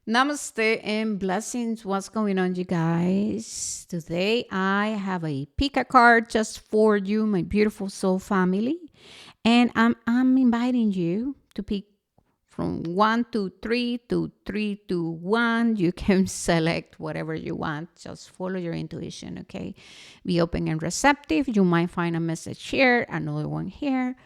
Namaste and blessings. What's going on, you guys? Today I have a pick a card just for you, my beautiful soul family. And I'm inviting you to pick from 1 to 3 to 3 to 1. You can select whatever you want. Just follow your intuition, okay? Be open and receptive. You might find a message here, another one here.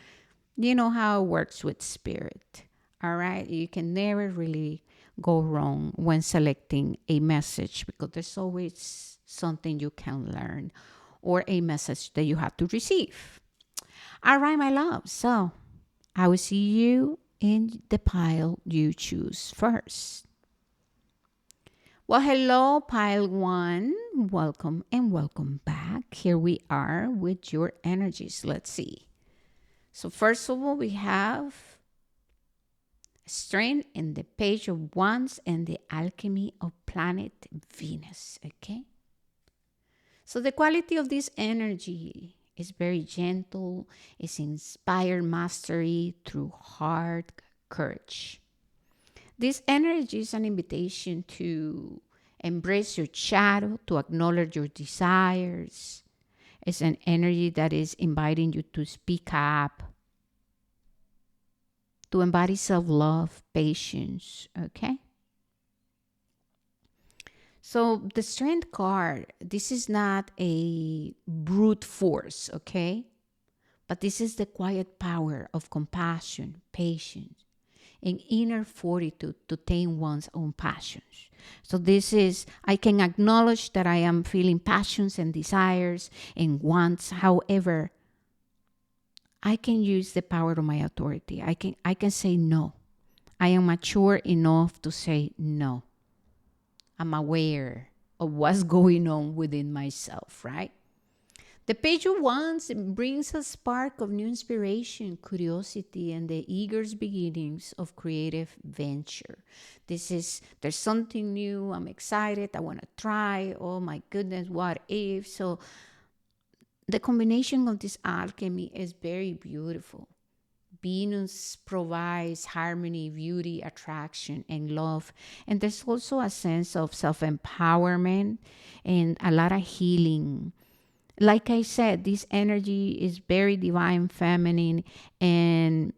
You know how it works with spirit. All right. You can never really go wrong when selecting a message because there's always something you can learn or a message that you have to receive. All right, my love. So I will see you in the pile you choose first. Well, hello, pile one. Welcome and welcome back. Here we are with your energies. Let's see. So, first of all, we have Strength in the Page of Wands and the Alchemy of Planet Venus. Okay. So the quality of this energy is very gentle, is inspired mastery through hard courage. This energy is an invitation to embrace your shadow, to acknowledge your desires. It's an energy that is inviting you to speak up, to embody self love, patience. Okay. So the strength card, this is not a brute force, okay? But this is the quiet power of compassion, patience, and inner fortitude to tame one's own passions. So this is, I can acknowledge that I am feeling passions and desires and wants. However, I can use the power of my authority. I can say no. I am mature enough to say no. I'm aware of what's going on within myself, right? The Page of Wands brings a spark of new inspiration, curiosity, and the eager beginnings of creative venture. There's something new. I'm excited. I want to try. Oh my goodness, what if? So the combination of this alchemy is very beautiful. Venus provides harmony, beauty, attraction, and love. And there's also a sense of self empowerment and a lot of healing. Like I said, this energy is very divine, feminine, and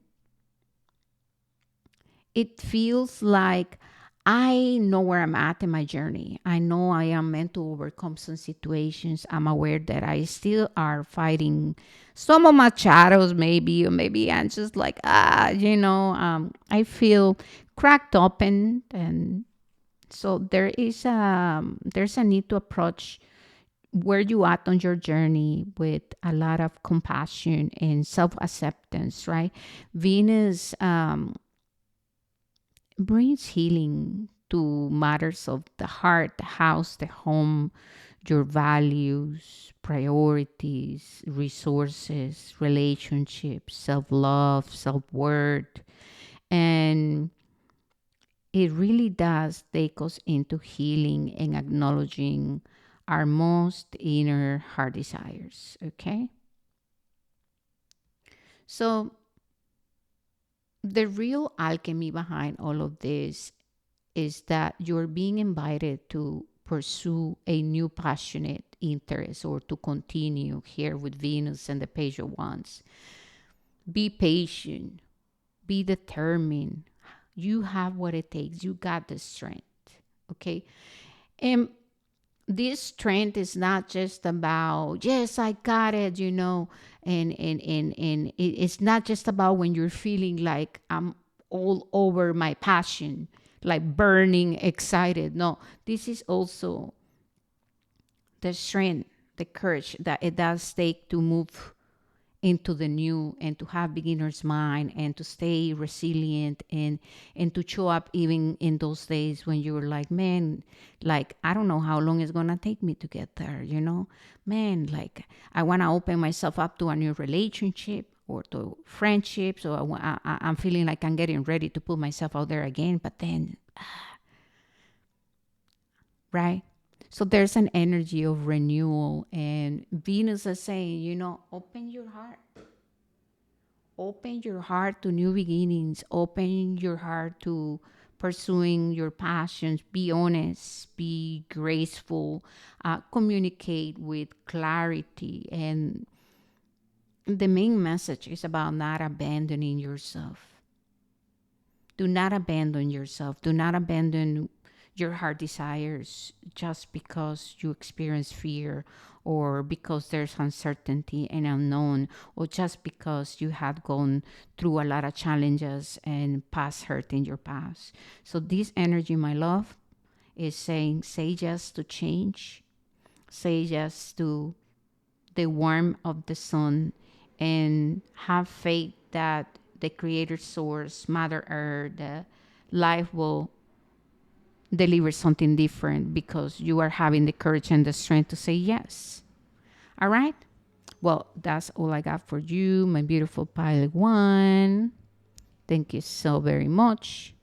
it feels like I know where I'm at in my journey. I know I am meant to overcome some situations. I'm aware that I still are fighting some of my shadows, maybe, or maybe I'm just like, I feel cracked open. And so there's a need to approach where you at on your journey with a lot of compassion and self-acceptance, right? Venus brings healing to matters of the heart, the house, the home, your values, priorities, resources, relationships, self-love, self-worth. And it really does take us into healing and acknowledging our most inner heart desires. Okay. So, the real alchemy behind all of this is that you're being invited to pursue a new passionate interest or to continue here with Venus and the Page of Wands. Be patient, be determined. You have what it takes, you got the strength. Okay. And this strength is not just about, yes, I got it, and it's not just about when you're feeling like I'm all over my passion, like burning excited. No, this is also the strength, the courage that it does take to move into the new and to have beginner's mind and to stay resilient and to show up even in those days when you're like, man, like I don't know how long it's gonna take me to get there, man, like I want to open myself up to a new relationship or to friendships, or I'm feeling like I'm getting ready to put myself out there again, but then right. So there's an energy of renewal, and Venus is saying, open your heart. Open your heart to new beginnings. Open your heart to pursuing your passions. Be honest, be graceful, communicate with clarity. And the main message is about not abandoning yourself. Do not abandon yourself. Do not abandon your heart desires just because you experience fear, or because there's uncertainty and unknown, or just because you had gone through a lot of challenges and past hurt in your past. So this energy, my love, is saying, say yes to change, say yes to the warmth of the sun, and have faith that the creator source, Mother Earth, the life will deliver something different because you are having the courage and the strength to say yes. All right? Well, that's all I got for you, my beautiful pilot one. Thank you so very much.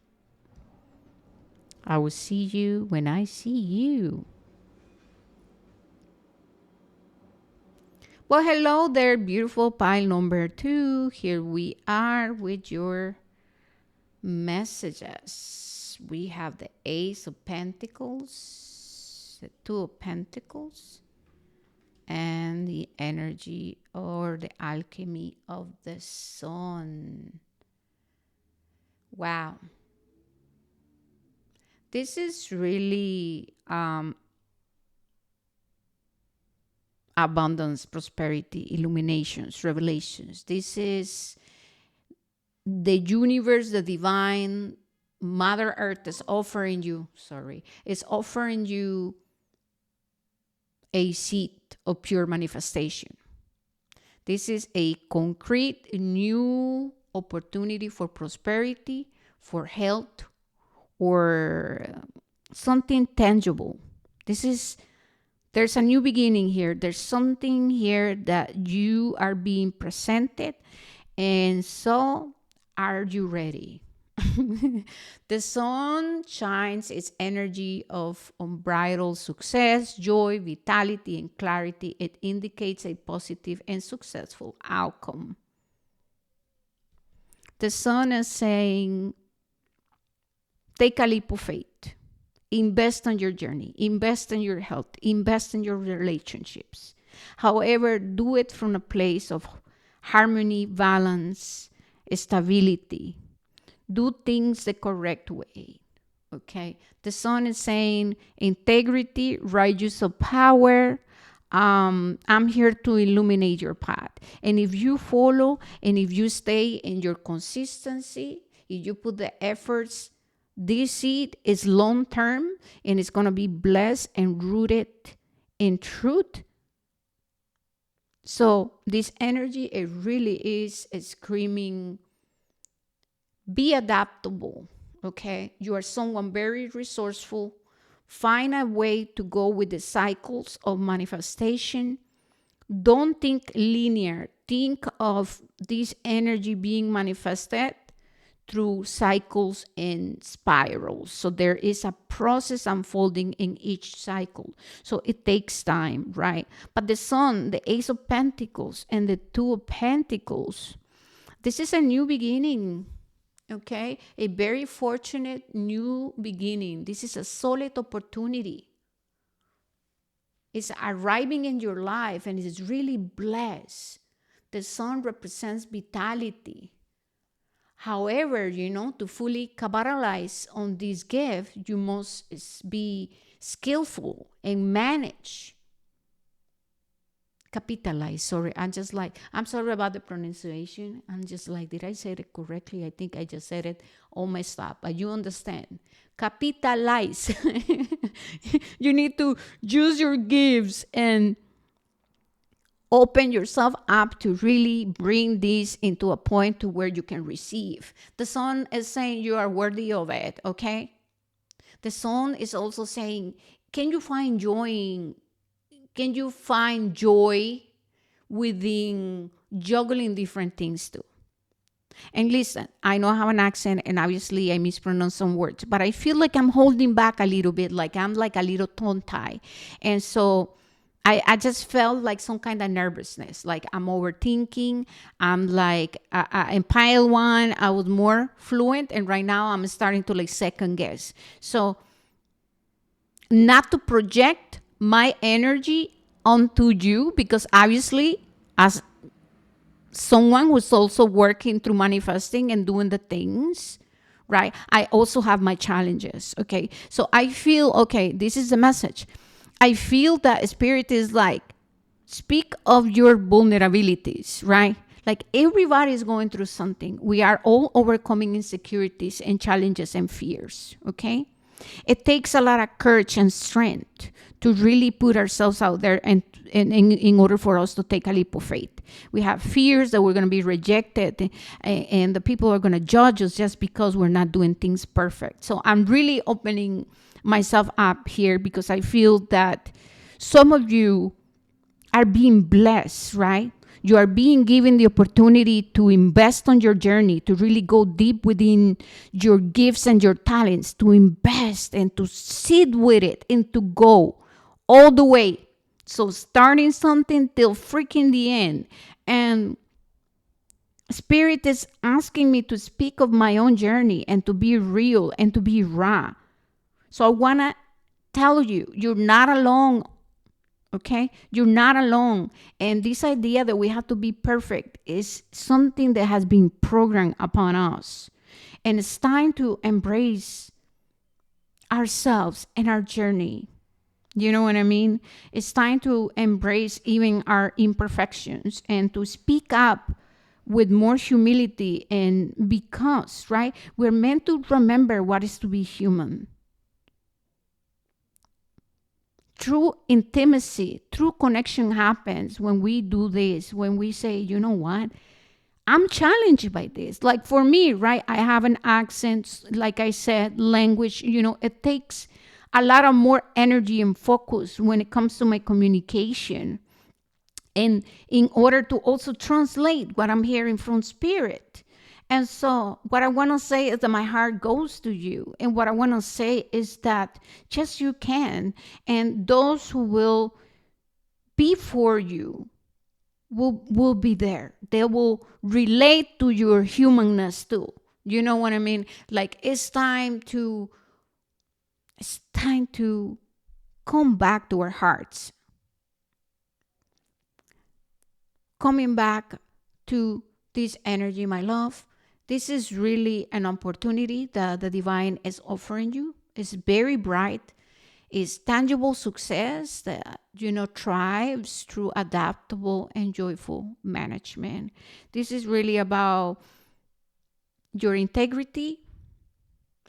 I will see you when I see you. Well, hello there, beautiful pile number 2. Here we are with your messages. We have the Ace of Pentacles, the Two of Pentacles, and the energy or the alchemy of the sun. Wow. This is really abundance, prosperity, illuminations, revelations. This is the universe, the divine, Mother Earth is offering you, is offering you a seed of pure manifestation. This is a concrete new opportunity for prosperity, for health, or something tangible. There's a new beginning here. There's something here that you are being presented. And so, are you ready? The sun shines its energy of unbridled success, joy, vitality, and clarity. It indicates a positive and successful outcome. The sun is saying, take a leap of faith. Invest on your journey. Invest in your health. Invest in your relationships. However, do it from a place of harmony, balance, stability. Do things the correct way. Okay? The sun is saying integrity, right use of power. I'm here to illuminate your path. And if you follow and if you stay in your consistency, if you put the efforts, this seed is long term and it's going to be blessed and rooted in truth. So this energy, it really is screaming, be adaptable, okay? You are someone very resourceful. Find a way to go with the cycles of manifestation. Don't think linear. Think of this energy being manifested through cycles and spirals. So there is a process unfolding in each cycle. So it takes time, right? But the sun, the Ace of Pentacles, and the Two of Pentacles, this is a new beginning, okay? A very fortunate new beginning. This is a solid opportunity. It's arriving in your life and it's really blessed. The sun represents vitality. However, to fully capitalize on this gift, you must be skillful and manage. Capitalize, sorry. I'm sorry about the pronunciation. I'm just like, did I say it correctly? I think I just said it all messed up, but you understand. Capitalize. You need to use your gifts and open yourself up to really bring this into a point to where you can receive. The sun is saying you are worthy of it, okay? The sun is also saying, can you find joy within juggling different things too? And listen, I know I have an accent and obviously I mispronounce some words, but I feel like I'm holding back a little bit, like I'm like a little tongue-tied. And so I just felt like some kind of nervousness, like I'm overthinking. I'm like, in pile one, I was more fluent, and right now I'm starting to like second guess. So, not to project my energy onto you, because obviously, as someone who's also working through manifesting and doing the things, right? I also have my challenges. Okay. So I feel, okay, this is the message. I feel that spirit is like, speak of your vulnerabilities, right? Like everybody is going through something. We are all overcoming insecurities and challenges and fears. Okay. It takes a lot of courage and strength to really put ourselves out there, and in order for us to take a leap of faith. We have fears that we're going to be rejected, and the people are going to judge us just because we're not doing things perfect. So I'm really opening myself up here, because I feel that some of you are being blessed, right? You are being given the opportunity to invest on your journey, to really go deep within your gifts and your talents, to invest and to sit with it and to go all the way. So starting something till freaking the end. And Spirit is asking me to speak of my own journey and to be real and to be raw. So I want to tell you, you're not alone. Okay, you're not alone. And this idea that we have to be perfect is something that has been programmed upon us. And it's time to embrace ourselves and our journey. You know what I mean? It's time to embrace even our imperfections and to speak up with more humility. And because, right, we're meant to remember what is to be human. True intimacy, true connection happens when we do this, when we say, you know what? I'm challenged by this. Like for me, right? I have an accent, like I said, language, it takes a lot of more energy and focus when it comes to my communication. And in order to also translate what I'm hearing from spirit. And so, what I want to say is that my heart goes to you. And what I want to say is that just you can. And those who will be for you will be there. They will relate to your humanness too. You know what I mean? Like it's time to come back to our hearts. Coming back to this energy, my love. This is really an opportunity that the divine is offering you. It's very bright. It's tangible success that, thrives through adaptable and joyful management. This is really about your integrity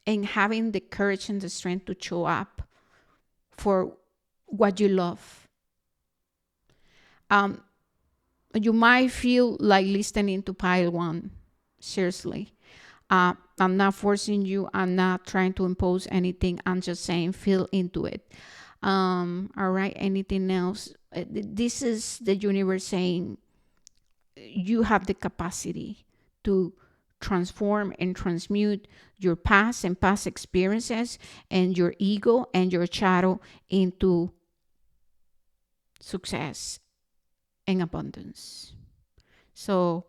and having the courage and the strength to show up for what you love. You might feel like listening to pile one. Seriously. I'm not forcing you. I'm not trying to impose anything. I'm just saying, feel into it. All right. Anything else? This is the universe saying you have the capacity to transform and transmute your past and past experiences and your ego and your shadow into success and abundance. So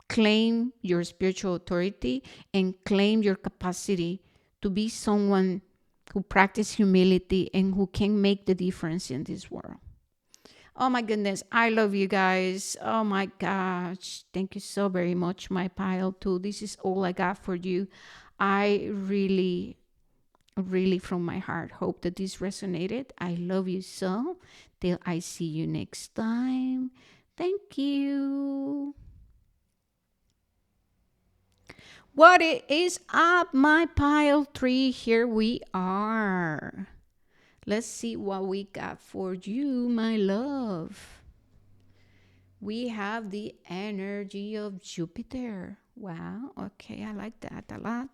claim your spiritual authority and claim your capacity to be someone who practices humility and who can make the difference in this world. Oh my goodness, I love you guys. Oh my gosh, thank you so very much, my pile too. This is all I got for you. I really, really from my heart hope that this resonated. I love you so. Till I see you next time. Thank you. What is up, my pile 3? Here we are. Let's see what we got for you, my love. We have the energy of Jupiter. Wow. Okay, I like that a lot.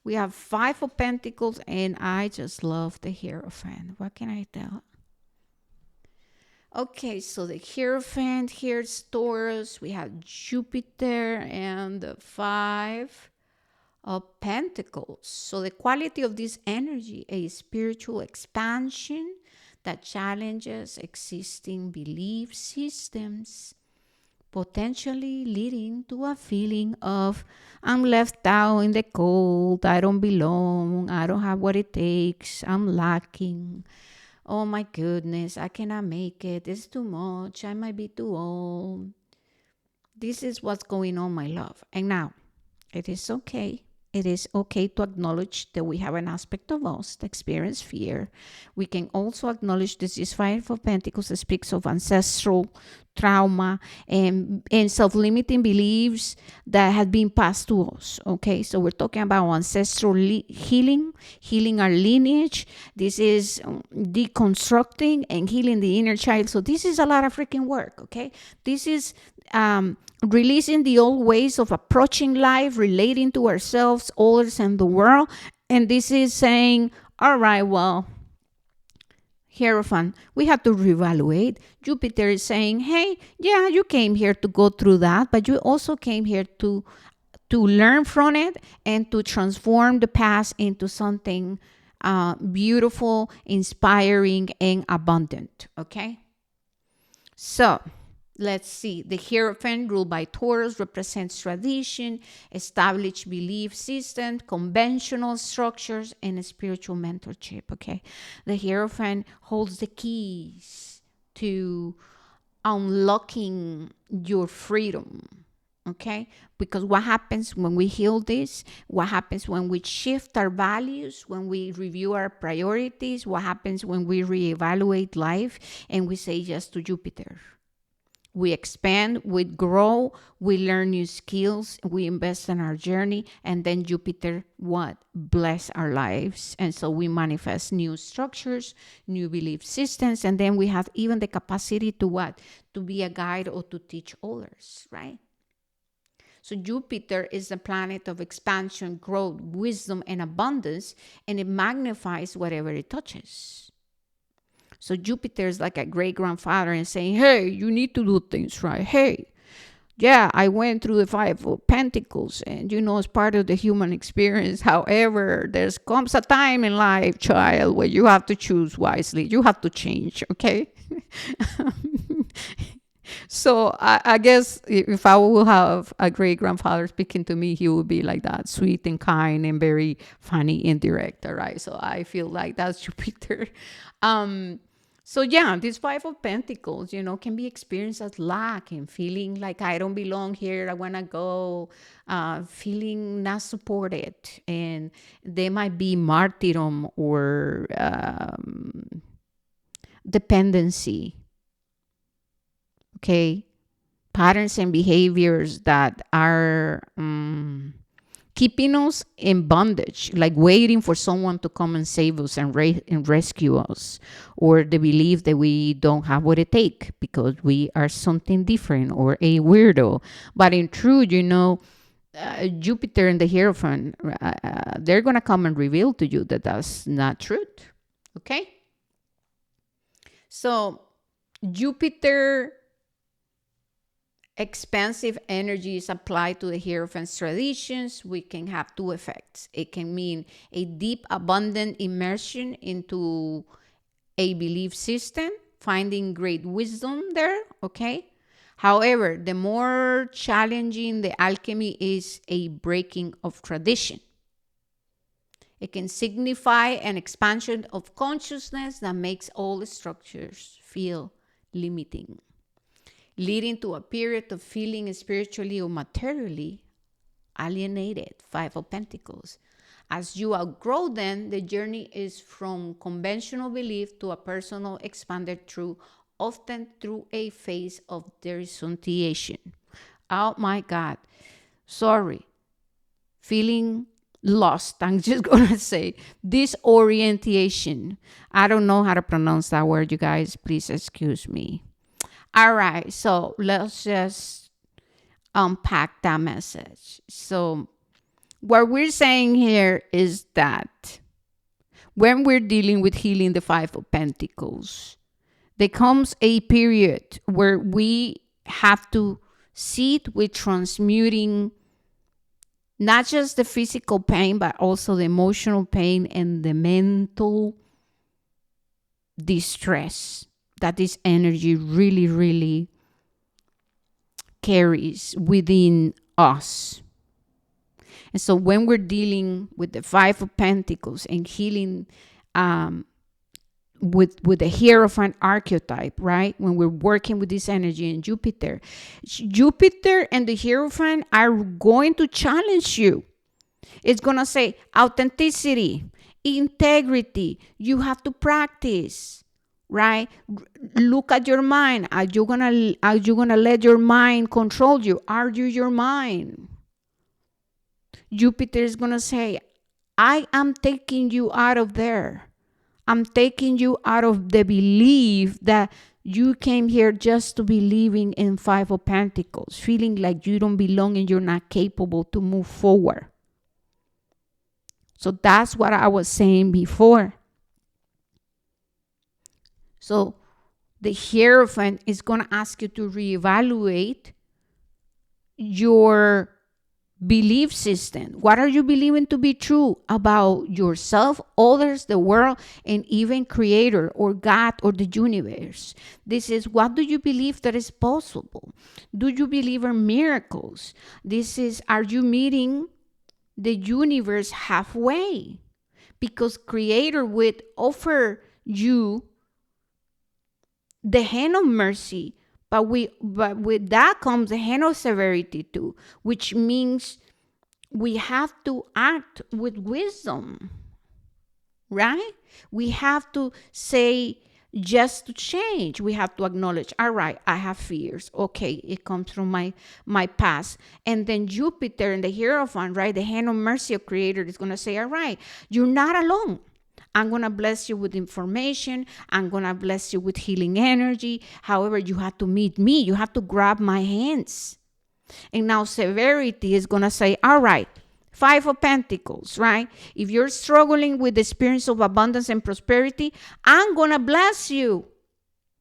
We have 5 of Pentacles, and I just love the Hierophant. What can I tell? Okay, so the Hierophant here is Taurus. We have Jupiter and the 5 of Pentacles. So the quality of this energy, a spiritual expansion, that challenges existing belief systems, potentially leading to a feeling of I'm left out in the cold, I don't belong, I don't have what it takes, I'm lacking. Oh my goodness, I cannot make it. It's too much. I might be too old. This is what's going on, my love. And now, it is okay. It is okay to acknowledge that we have an aspect of us that experience fear. We can also acknowledge this Five of Pentacles speaks of ancestral trauma and self-limiting beliefs that have been passed to us. Okay, so we're talking about ancestral healing our lineage. This is deconstructing and healing the inner child. So this is a lot of freaking work. Okay, this is releasing the old ways of approaching life, relating to ourselves, others, and the world. And this is saying, all right, well, Hierophant, we have to reevaluate. Jupiter is saying, hey, yeah, you came here to go through that, but you also came here to learn from it and to transform the past into something beautiful, inspiring, and abundant. Okay? So, let's see. The Hierophant, ruled by Taurus, represents tradition, established belief system, conventional structures, and spiritual mentorship. Okay, the Hierophant holds the keys to unlocking your freedom. Okay, because what happens when we heal this? What happens when we shift our values, when we review our priorities? What happens when we reevaluate life and we say yes to Jupiter? We expand, we grow, we learn new skills, we invest in our journey, and then Jupiter, what? Bless our lives. And so we manifest new structures, new belief systems, and then we have even the capacity to what? To be a guide or to teach others, right? So Jupiter is the planet of expansion, growth, wisdom, and abundance, and it magnifies whatever it touches. So Jupiter is like a great grandfather and saying, hey, you need to do things right. Hey, yeah, I went through the Five of Pentacles and, it's part of the human experience. However, there comes a time in life, child, where you have to choose wisely. You have to change, okay? So I guess if I will have a great grandfather speaking to me, he would be like that, sweet and kind and very funny and direct, all right? So I feel like that's Jupiter. So yeah, this Five of Pentacles, can be experienced as lack and feeling like I don't belong here. I want to go, feeling not supported. And they might be martyrdom or dependency. Okay. Patterns and behaviors that are keeping us in bondage, like waiting for someone to come and save us and rescue us, or the belief that we don't have what it takes because we are something different or a weirdo. But in truth, Jupiter and the Hierophant, they're going to come and reveal to you that that's not truth. Okay? So Jupiter expansive energy is applied to the Hierophant's traditions. We can have two effects. It can mean a deep, abundant immersion into a belief system, finding great wisdom there, okay? However, the more challenging the alchemy is a breaking of tradition. It can signify an expansion of consciousness that makes all the structures feel limiting, leading to a period of feeling spiritually or materially alienated. Five of Pentacles. As you outgrow them, the journey is from conventional belief to a personal expanded truth, often through a phase of disorientation. Oh my God. Sorry. Feeling lost. I'm just going to say disorientation. I don't know how to pronounce that word, you guys. Please excuse me. All right, so let's just unpack that message. So what we're saying here is that when we're dealing with healing the Five of Pentacles, there comes a period where we have to sit with transmuting not just the physical pain, but also the emotional pain and the mental this stress that this energy really, really carries within us. And so when we're dealing with the Five of Pentacles and healing with the Hierophant archetype, right? When we're working with this energy in Jupiter and the Hierophant are going to challenge you. It's going to say authenticity, integrity. You have to practice, right? Look at your mind. Are you gonna let your mind control you? Are you your mind? Jupiter is going to say, I am taking you out of there. I'm taking you out of the belief that you came here just to be living in Five of Pentacles, feeling like you don't belong and you're not capable to move forward. So that's what I was saying before. So the Hierophant is going to ask you to reevaluate your belief system. What are you believing to be true about yourself, others, the world, and even Creator or God or the universe? This is, what do you believe that is possible? Do you believe in miracles? This is, are you meeting the universe halfway? Because Creator would offer you the hand of mercy, but with that comes the hand of severity too, which means we have to act with wisdom, right? We have to say yes to change. We have to acknowledge, all right, I have fears. Okay, it comes from my past. And then Jupiter and the Hierophant, right? The hand of mercy of Creator is going to say, all right, you're not alone. I'm going to bless you with information. I'm going to bless you with healing energy. However, you have to meet me. You have to grab my hands. And now severity is going to say, all right, Five of Pentacles, right? If you're struggling with the experience of abundance and prosperity, I'm going to bless you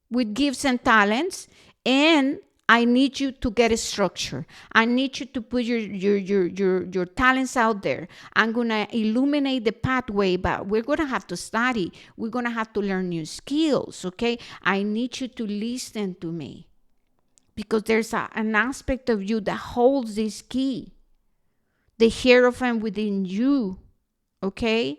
with gifts and talents, and I need you to get a structure. I need you to put your talents out there. I'm going to illuminate the pathway, but we're going to have to study. We're going to have to learn new skills, okay? I need you to listen to me, because there's an aspect of you that holds this key, the Hierophant within you, okay?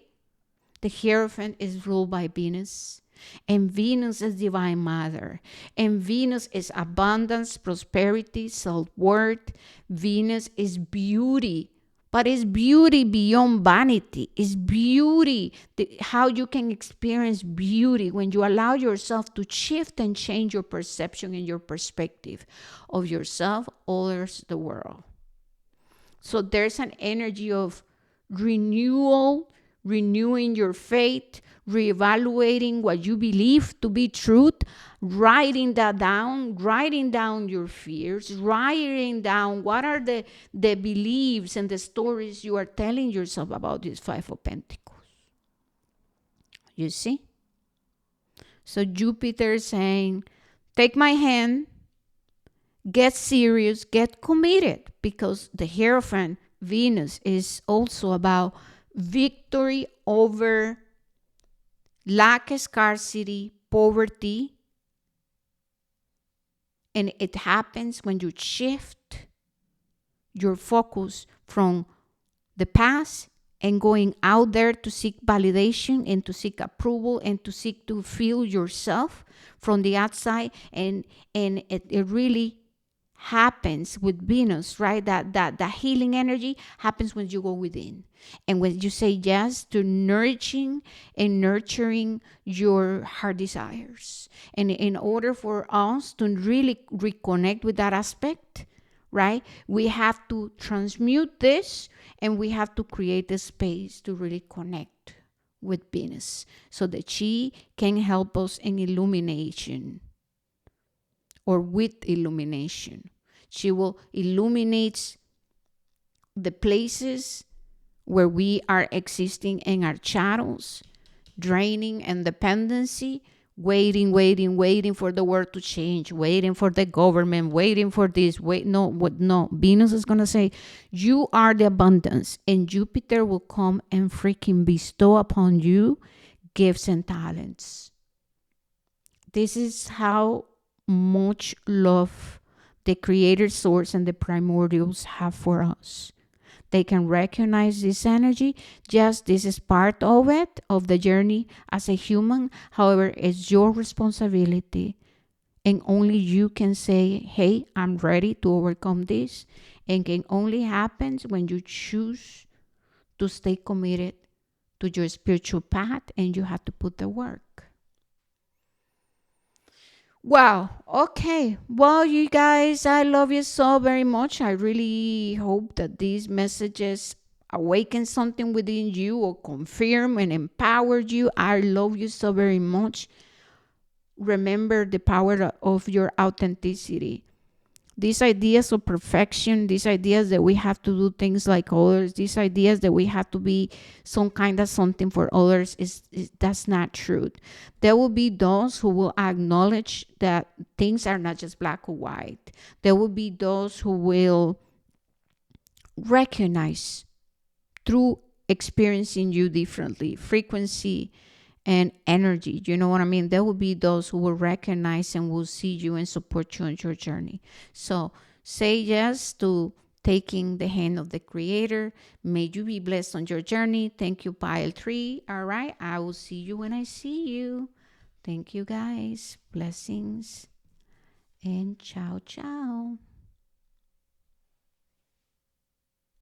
The Hierophant is ruled by Venus. And Venus is Divine Mother. And Venus is abundance, prosperity, self-worth. Venus is beauty. But it's beauty beyond vanity. It's beauty, how you can experience beauty when you allow yourself to shift and change your perception and your perspective of yourself, others, the world. So there's an energy of renewal, renewing your faith, reevaluating what you believe to be truth, writing that down, writing down your fears, writing down what are the beliefs and the stories you are telling yourself about this Five of Pentacles. You see? So Jupiter is saying, take my hand, get serious, get committed, because the Hierophant, Venus, is also about victory over lack, scarcity, poverty. And it happens when you shift your focus from the past and going out there to seek validation and to seek approval and to seek to feel yourself from the outside. And it really happens with Venus, right? That healing energy happens when you go within. And when you say yes to nourishing and nurturing your heart desires. And in order for us to really reconnect with that aspect, right, we have to transmute this, and we have to create a space to really connect with Venus so that she can help us in illumination, or with illumination. She will illuminate the places where we are existing in our shadows, draining and dependency, waiting for the world to change, waiting for the government, waiting for this. No. Venus is going to say, you are the abundance, and Jupiter will come and freaking bestow upon you gifts and talents. This is how much love the creator source and the primordials have for us. They can recognize this energy. Just this is part of it, of the journey as a human. However, it's your responsibility. And only you can say, hey, I'm ready to overcome this. And can only happen when you choose to stay committed to your spiritual path and you have to put the work. Wow. Okay. Well, you guys, I love you so very much. I really hope that these messages awaken something within you or confirm and empower you. I love you so very much. Remember the power of your authenticity. These ideas of perfection, these ideas that we have to do things like others, these ideas that we have to be some kind of something for others, is that's not true. There will be those who will acknowledge that things are not just black or white. There will be those who will recognize through experiencing you differently, frequency and energy. You know what I mean? There will be those who will recognize and will see you and support you on your journey. So say yes to taking the hand of the creator. May you be blessed on your journey. Thank you, pile 3. All right. I will see you when I see you. Thank you, guys. Blessings and ciao, ciao.